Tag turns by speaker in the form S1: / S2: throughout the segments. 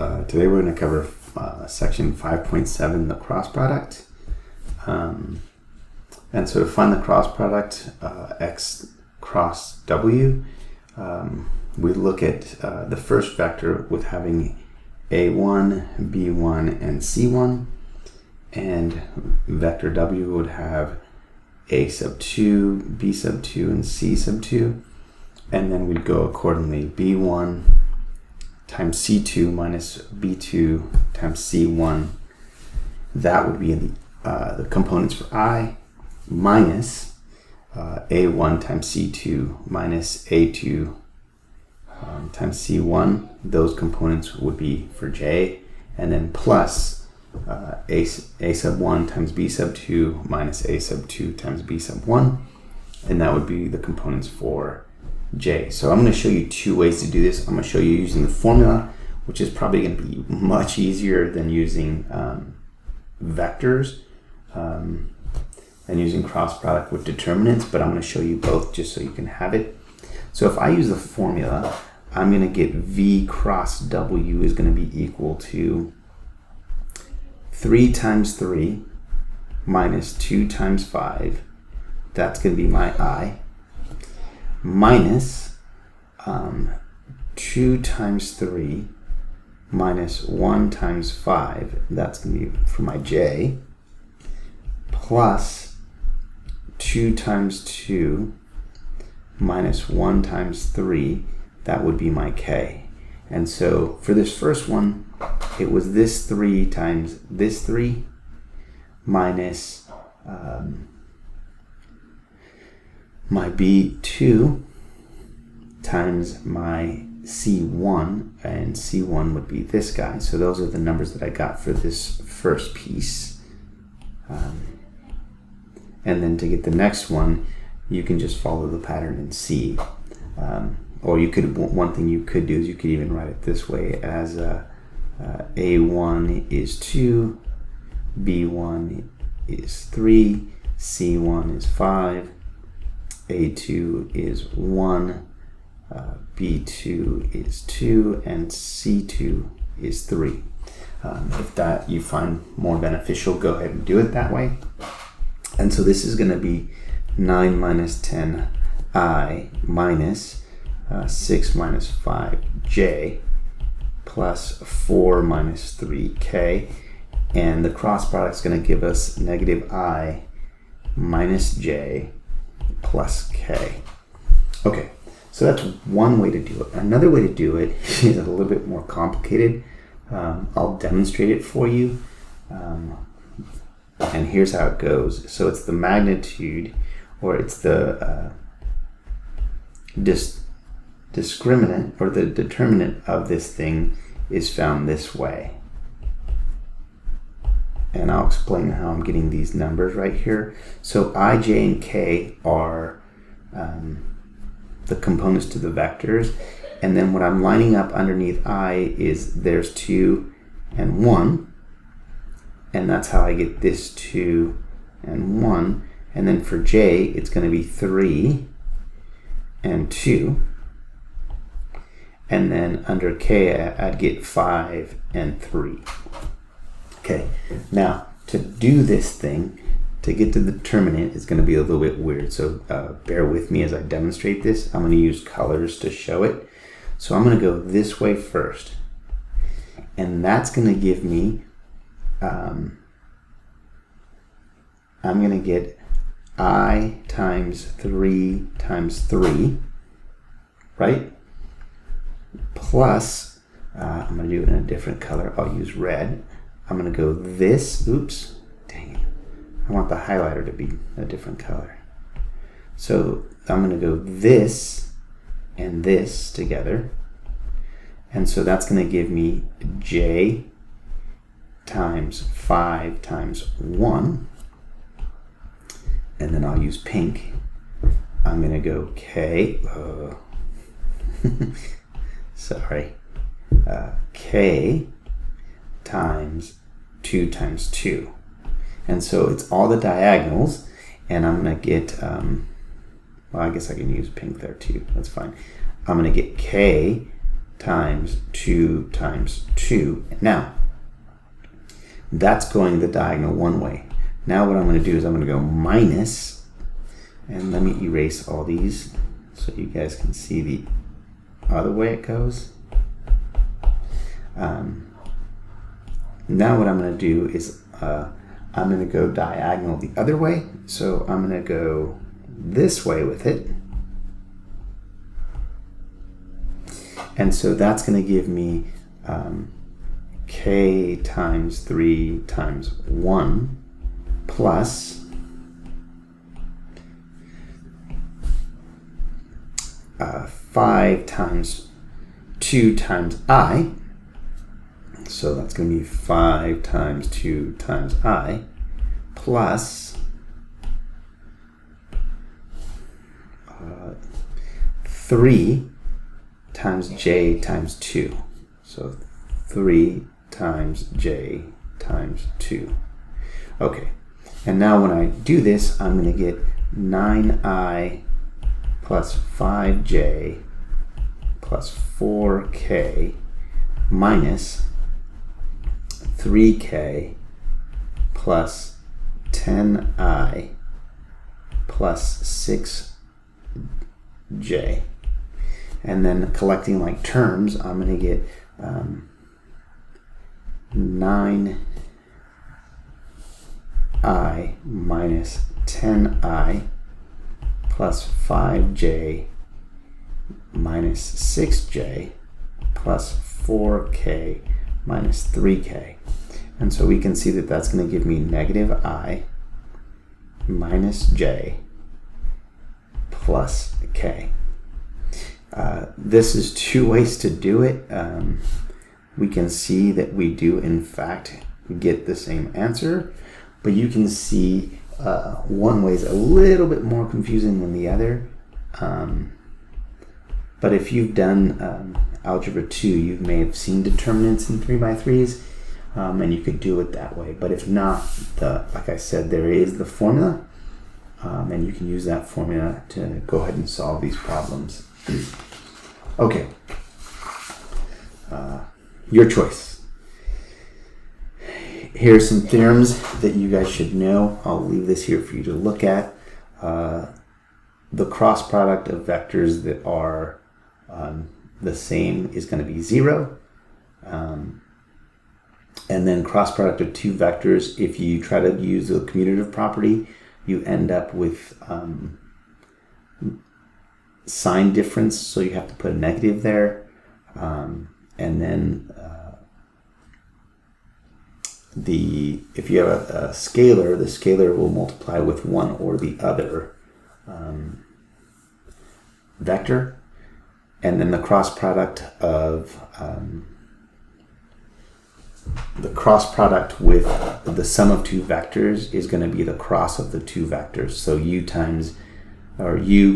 S1: Today we're going to cover section 5.7, the cross product. And so to find the cross product, x cross w, we look at the first vector with having a1, b1, and c1, and vector w would have a sub 2, b sub 2, and c sub 2, and then we'd go accordingly b1 times c2 minus b2 times c1. That would be the components for I, minus a1 times c2 minus a2 times c1. Those components would be for j, and then plus a sub 1 times b sub 2 minus a sub 2 times b sub 1, and that would be the components for j. So I'm going to show you two ways to do this. I'm going to show you using the formula, which is probably going to be much easier than using vectors and using cross product with determinants, but I'm going to show you both just so you can have it. So if I use the formula, I'm going to get v cross w is going to be equal to 3 times 3 minus 2 times 5. That's going to be my I, minus 2 times 3 minus 1 times 5. That's going to be for my j, plus 2 times 2 minus 1 times 3. That would be my k. And so for this first one, it was this 3 times this 3 minus my b2 times my c1, and c1 would be this guy. So those are the numbers that I got for this first piece. And then to get the next one, you can just follow the pattern and see. Or you could, one thing you could do is you could even write it this way as a1 is 2, b1 is 3, c1 is 5, a2 is 1, b2 is 2, and c2 is 3. If that you find more beneficial, go ahead and do it that way. And so this is going to be 9 minus 10i minus 6 minus 5j plus 4 minus 3k, and the cross product is going to give us negative I minus j plus k. Okay, so that's one way to do it. Another way to do it is a little bit more complicated. I'll demonstrate it for you. And here's how it goes. So it's the magnitude, or it's the discriminant, or the determinant of this thing is found this way. And I'll explain how I'm getting these numbers right here. So I, j, and k are the components to the vectors. And then what I'm lining up underneath I is there's 2 and 1. And that's how I get this 2 and 1. And then for j, it's going to be 3 and 2. And then under k, I'd get 5 and 3. Okay, now to do this thing, to get to the determinant, is going to be a little bit weird. So bear with me as I demonstrate this. I'm going to use colors to show it. So I'm going to go this way first. And that's going to give me I'm going to get I times 3 times 3, right? Plus, I'm going to do it in a different color. I'll use red. I'm going to go this, oops, dang it. I want the highlighter to be a different color. So I'm going to go this and this together. And so that's going to give me j times 5 times 1. And then I'll use pink. I'm going to go k, sorry, k times 2 times 2. And so it's all the diagonals, and I'm going to get, well, I guess I can use pink there too. That's fine. I'm going to get k times 2 times 2. Now, that's going the diagonal one way. Now what I'm going to do is I'm going to go minus, and let me erase all these so you guys can see the other way it goes. Now what I'm going to do is I'm going to go diagonal the other way. So I'm going to go this way with it. And so that's going to give me k times 3 times 1 plus 5 times 2 times I. So that's going to be 5 times 2 times I plus 3 times j times 2. So 3 times j times 2. Okay, and now when I do this, I'm going to get 9i plus 5j plus 4k minus 3k plus 10i plus 6j. And then collecting like terms, I'm going to get 9i minus 10i plus 5j minus 6j plus 4k minus 3k. And so we can see that that's going to give me negative I minus j plus k. This is two ways to do it. We can see that we do in fact get the same answer, but you can see one way is a little bit more confusing than the other. But if you've done Algebra 2, you may have seen determinants in 3x3s, and you could do it that way. But if not, like I said, there is the formula, and you can use that formula to go ahead and solve these problems. Okay, your choice. Here are some theorems that you guys should know. I'll leave this here for you to look at. The cross product of vectors that are the same is going to be 0. And then cross product of two vectors, if you try to use the commutative property, you end up with sign difference, so you have to put a negative there. And then if you have a scalar, the scalar will multiply with one or the other vector. And then the cross product of with the sum of two vectors is going to be the cross of the two vectors. So u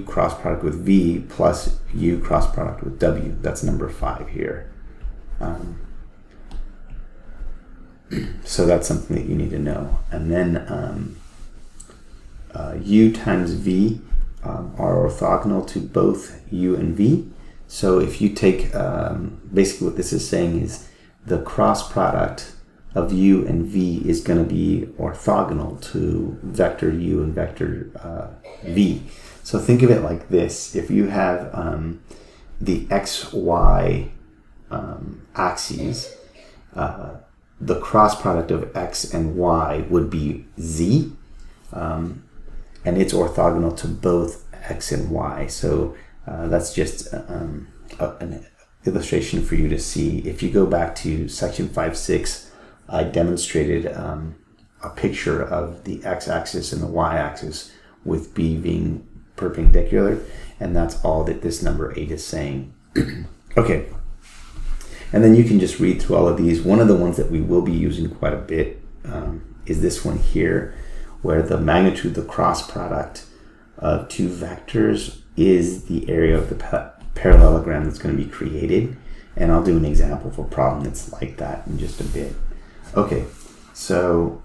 S1: cross product with v plus u cross product with w. That's number 5 here. So that's something that you need to know. And then u times v are orthogonal to both u and v. So if you take, basically what this is saying is the cross product of u and v is going to be orthogonal to vector u and vector v. So think of it like this. If you have the xy axes, the cross product of x and y would be z, and it's orthogonal to both x and y. So that's just an illustration for you to see. If you go back to section 5.6, I demonstrated a picture of the x-axis and the y-axis with b being perpendicular, and that's all that this number 8 is saying. Okay, and then you can just read through all of these. One of the ones that we will be using quite a bit is this one here, where the magnitude, the cross product of two vectors is the area of the parallelogram that's going to be created. And I'll do an example of a problem that's like that in just a bit. Okay, so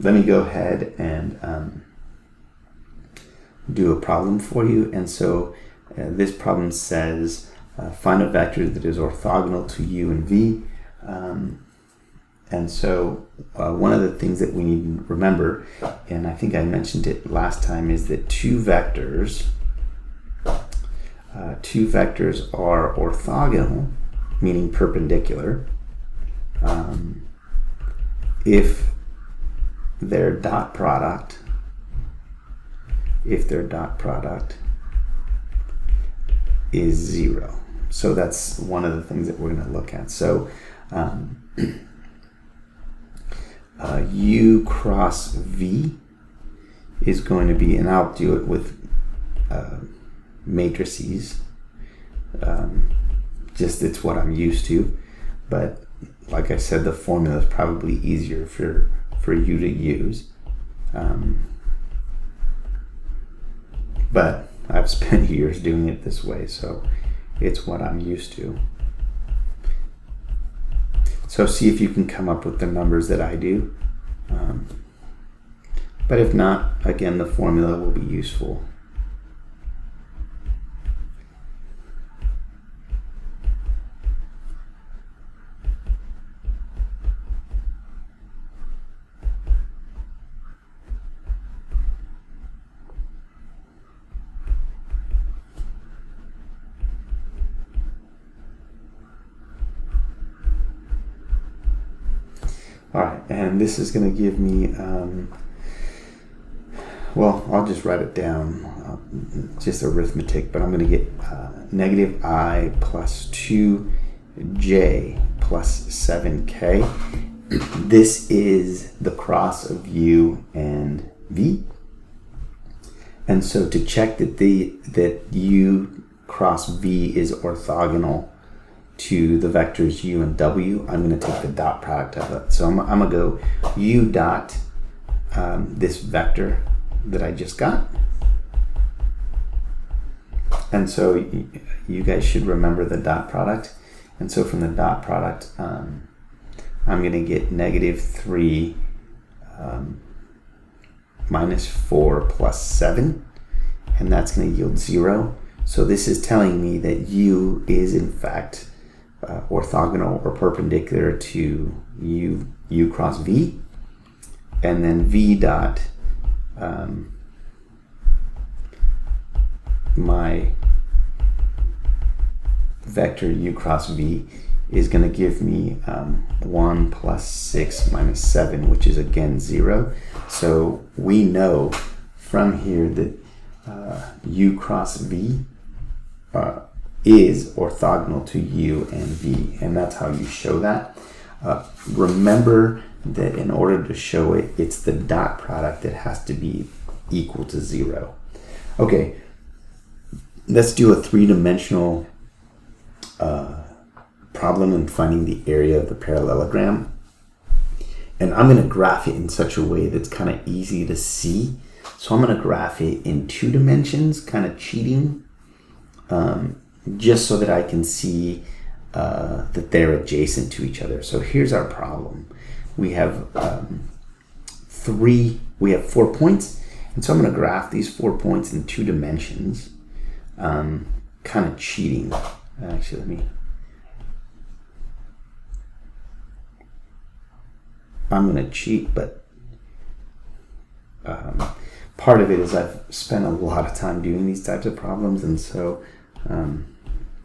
S1: let me go ahead and do a problem for you. And so this problem says find a vector that is orthogonal to u and v. And so one of the things that we need to remember, and I think I mentioned it last time, is that two vectors are orthogonal, meaning perpendicular, if their dot product is 0. So that's one of the things that we're going to look at. So U cross V is going to be, and I'll do it with matrices, just it's what I'm used to, but like I said, the formula is probably easier for you to use, but I've spent years doing it this way, so it's what I'm used to. So see if you can come up with the numbers that I do. But if not, again, the formula will be useful. Alright, and this is going to give me, well, I'll just write it down, just arithmetic, but I'm going to get negative I plus 2j plus 7k. This is the cross of u and v. And so to check that u cross v is orthogonal to the vectors u and w, I'm going to take the dot product of it. So I'm going to go u dot this vector that I just got. And so you guys should remember the dot product. And so from the dot product, I'm going to get negative 3 minus 4 plus 7. And that's going to yield 0. So this is telling me that u is in fact orthogonal or perpendicular to u cross v, and then v dot my vector u cross v is going to give me 1 plus 6 minus 7, which is again 0. So we know from here that u cross v is orthogonal to u and v, and that's how you show that. Remember that in order to show it, it's the dot product that has to be equal to 0. Okay, let's do a three-dimensional problem in finding the area of the parallelogram. And I'm going to graph it in such a way that's kind of easy to see. So I'm going to graph it in 2 dimensions, kind of cheating, just so that I can see that they're adjacent to each other. So here's our problem. We have 4 points, and so I'm going to graph these 4 points in 2 dimensions, kind of cheating. Actually, I'm going to cheat, but part of it is I've spent a lot of time doing these types of problems, and so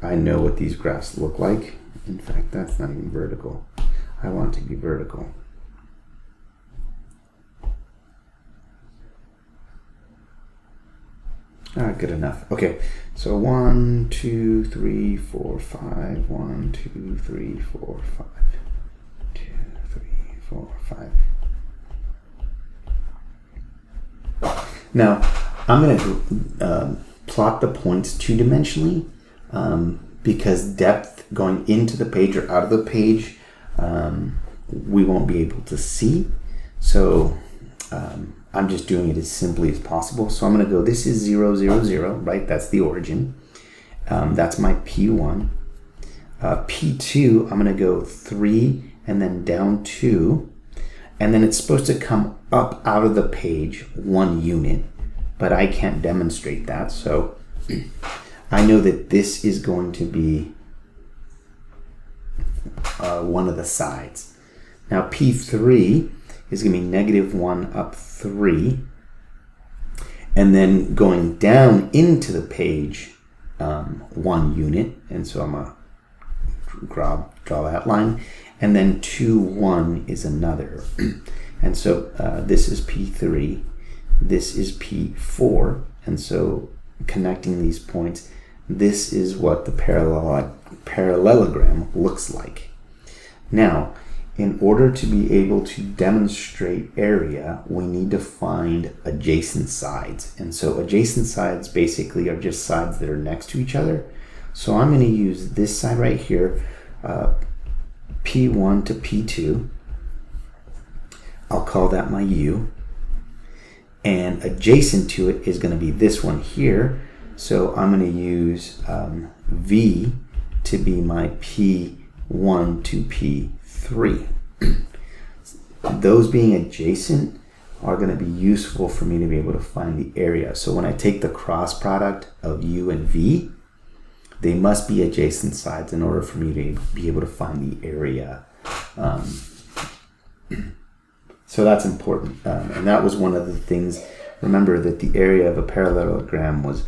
S1: I know what these graphs look like. In fact, that's not even vertical. I want it to be vertical. Good enough. Okay, so 1, 2, 3, 4, 5. 1, 2, 3, 4, 5. 2, 3, 4, 5. Now, I'm going to plot the points 2-dimensionally because depth going into the page or out of the page we won't be able to see. So I'm just doing it as simply as possible. So I'm going to go, this is 0, 0, 0, right? That's the origin. That's my P1. P2, I'm going to go 3 and then down 2. And then it's supposed to come up out of the page 1 unit, but I can't demonstrate that. So I know that this is going to be one of the sides. Now P3 is going to be negative 1 up 3. And then going down into the page, 1 unit. And so I'm going to draw that line. And then 2, 1 is another. And so this is P3. This is P4. And so connecting these points, this is what the parallelogram looks like. Now, in order to be able to demonstrate area, we need to find adjacent sides. And so adjacent sides basically are just sides that are next to each other. So I'm going to use this side right here, P1 to P2. I'll call that my U. And adjacent to it is going to be this one here. So I'm going to use V to be my P1 to P3. Those being adjacent are going to be useful for me to be able to find the area. So when I take the cross product of U and V, they must be adjacent sides in order for me to be able to find the area. So that's important. And that was one of the things. Remember that the area of a parallelogram was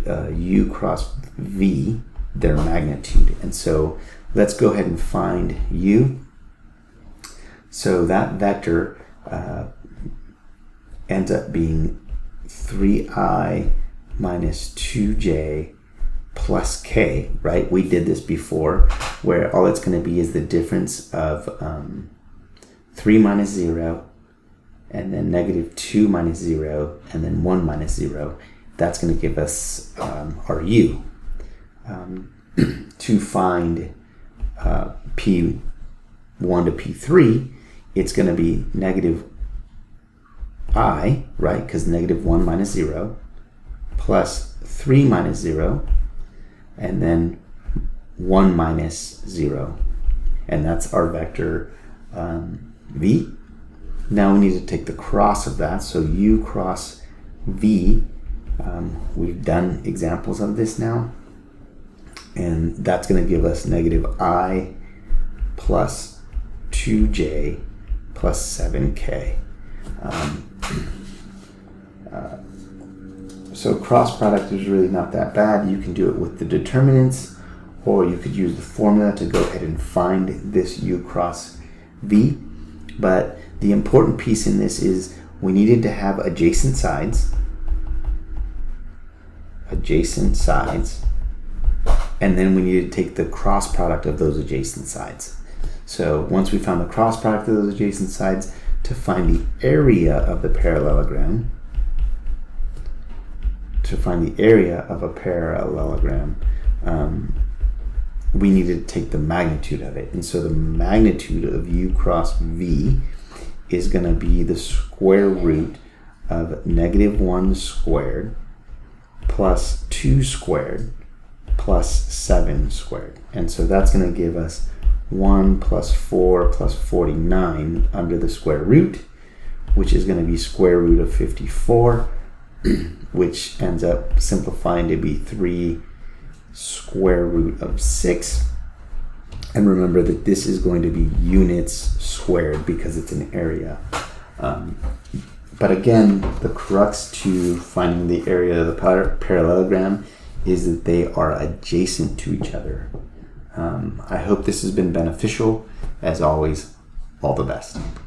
S1: U cross V, their magnitude. And so let's go ahead and find U. So that vector ends up being 3i minus 2j plus k, right? We did this before, where all it's going to be is the difference of 3 minus 0, and then negative 2 minus 0, and then 1 minus 0. That's going to give us our u. To find P1 to P3, it's going to be negative I, right? Because negative 1 minus 0, plus 3 minus 0, and then 1 minus 0. And that's our vector V. Now we need to take the cross of that. So U cross V. We've done examples of this now. And that's going to give us negative I plus 2j plus 7k. So cross product is really not that bad. You can do it with the determinants, or you could use the formula to go ahead and find this U cross V. But the important piece in this is we needed to have adjacent sides, and then we needed to take the cross product of those adjacent sides. So once we found the cross product of those adjacent sides, to find the area of the parallelogram, we needed to take the magnitude of it. And so the magnitude of U cross V is going to be the square root of negative 1 squared plus 2 squared plus 7 squared. And so that's going to give us 1 plus 4 plus 49 under the square root, which is going to be square root of 54, which ends up simplifying to be 3 square root of 6. And remember that this is going to be units squared because it's an area. But again, the crux to finding the area of the parallelogram is that they are adjacent to each other. I hope this has been beneficial. As always, all the best.